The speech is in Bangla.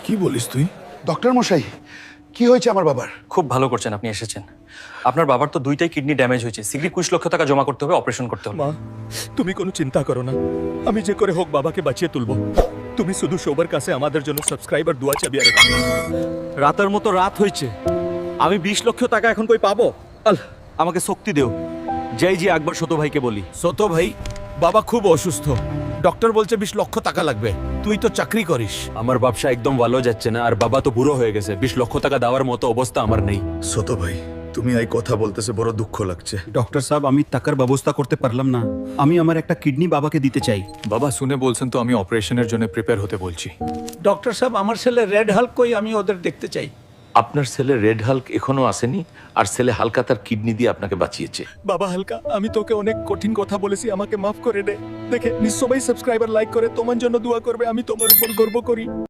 কি বলিস তুই? ডক্টর মশাই, কি হয়েছে আমার বাবার? খুব ভালো করছেন আপনি এসেছেন। আপনার বাবার তো দুইটাই কিডনি ড্যামেজ হয়েছে, শীঘ্রই 20 লক্ষ টাকা জমা করতে হবে, অপারেশন করতে হবে। মা, তুমি কোনো চিন্তা করো না, আমি যে করে হোক বাবাকে বাঁচিয়ে তুলবো। তুমি শুধু সবার কাছে আমাদের জন্য সাবস্ক্রাইবার দোয়া চাবিয়ে রাখো। রাতের মতো রাত হয়েছে, আমি 20 লক্ষ টাকা এখন কই পাবো? আমাকে শক্তি দেও, যাই জি একবার ছোট ভাইকে বলি। ছোট ভাই, বাবা খুব অসুস্থ, ডক্টর বলছে 20 লক্ষ টাকা লাগবে। তুই তো চাকরি করিস। আমার ব্যবসা একদম ভালো যাচ্ছে না, আর বাবা তো বুড়ো হয়ে গেছে, 20 লক্ষ টাকা দেওয়ার মতো অবস্থা আমার নেই। ছোট ভাই, তুমি এই কথা বলতেছে বড় দুঃখ লাগছে। ডক্টর সাহেব, আমি টাকার ব্যবস্থা করতে পারলাম না। আমি আমার একটা কিডনি বাবাকে দিতে চাই। বাবা শুনে বলছেন তো আমি অপারেশনের জন্য প্রিপেয়ার হতে বলছি। ডক্টর সাহেব, আমার ছেলে রেড হাল্ক কই, আমি ওদের দেখতে চাই। আপনার ছেলে রেড হাল্ক এখনো আসেনি, আর ছেলে হালকা তার কিডনি দিয়ে আপনাকে বাঁচিয়েছে। বাবা হালকা, আমি তোকে অনেক কঠিন কথা বলেছি, আমাকে মাফ করে দে। দেখে নিশ্চয়ই সাবস্ক্রাইবার লাইক করে তোমার জন্য দোয়া করবে, আমি তোমার উপর গর্ব করি।